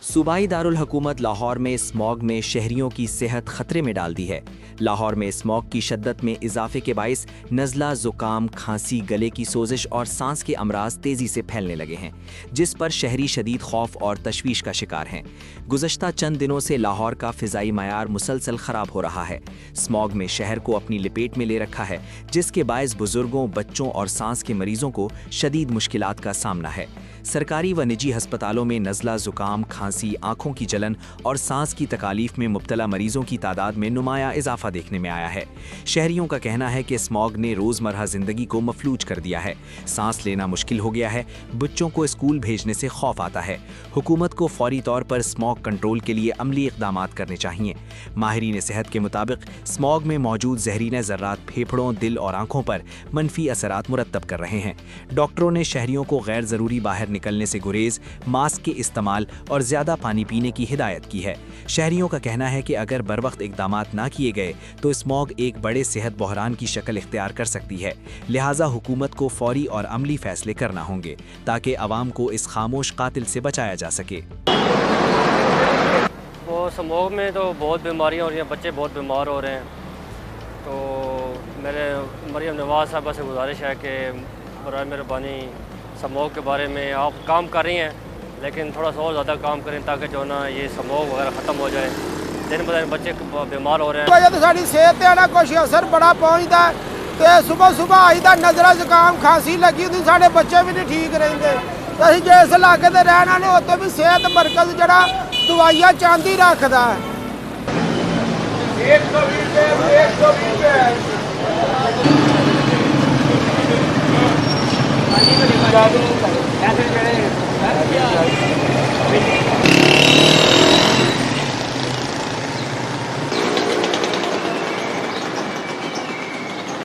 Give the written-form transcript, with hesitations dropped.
सूबाई दारुल हुकूमत लाहौर में स्मॉग में शहरियों की सेहत खतरे में डाल दी है। लाहौर में स्मॉग की शिद्दत में इजाफे के बाइस नज़ला, जुकाम, खांसी, गले की सोजिश और सांस के अमराज तेजी से फैलने लगे हैं, जिस पर शहरी शदीद खौफ और तशवीश का शिकार हैं। गुज़श्ता चंद दिनों से लाहौर का फ़िज़ाई मयार मुसलसल ख़राब हो रहा है। स्मॉग में शहर को अपनी लपेट में ले रखा है, जिसके बायस बुजुर्गों, बच्चों और सांस के मरीजों को शदीद मुश्किलात का सामना है। सरकारी व निजी अस्पतालों में नज़ला, जुकाम, खांसी, आंखों की जलन और सांस की तकालीफ में मुब्तला मरीजों की तादाद में नुमाया इजाफा देखने में आया है। शहरियों का कहना है कि स्मॉग ने रोज़मर्रा ज़िंदगी को मफलूज कर दिया है। सांस लेना मुश्किल हो गया है। बच्चों को स्कूल भेजने से खौफ आता है। हुकूमत को फौरी तौर पर स्मॉग कंट्रोल के लिए अमली इक़दामात करने चाहिए। माहिरीन सेहत के मुताबिक स्मॉग में मौजूद जहरीले ज़र्रात फेफड़ों, दिल और आंखों पर मनफी असरात मुरतब कर रहे हैं। डॉक्टरों ने शहरियों को गैर ज़रूरी बाहर निकलने से गुरेज, मास्क के इस्तेमाल और ज़्यादा पानी पीने की हिदायत की है। शहरियों का कहना है कि अगर बरवक्त इक़दामात ना किए गए तो स्मॉग एक बड़े सेहत बहरान की शक्ल इख्तियार कर सकती है। लिहाजा हुकूमत को फौरी और अमली फैसले करना होंगे ताकि अवाम को इस खामोश कातिल से बचाया जा सके। वो स्मॉग में तो बहुत बीमारियाँ हो रही हैं, बच्चे बहुत बीमार हो रहे हैं। तो मेरे मरियम नवाज साहबा से गुजारिश है कि बराए मेहरबानी स्मॉग के बारे में आप काम कर रही हैं, लेकिन थोड़ा सा और ज़्यादा काम करें ताकि जो ना ये स्मॉग वगैरह ख़त्म हो जाए। दिन ब दिन बच्चे बीमार हो रहे हैं। वजह तो साड़ी सेहत ते ना कुछ असर बड़ा पहुँचता है। तो सुबह सुबह आई दा नज़ला, जुकाम, खांसी लगी होती, साढ़े बच्चे भी नहीं ठीक रहते। तो असीं जिस इलाके ते रहने वाले उत्थे भी सेहत मरकज़ जड़ा दवाइयाँ चांदी रखदा है। 120 रुपये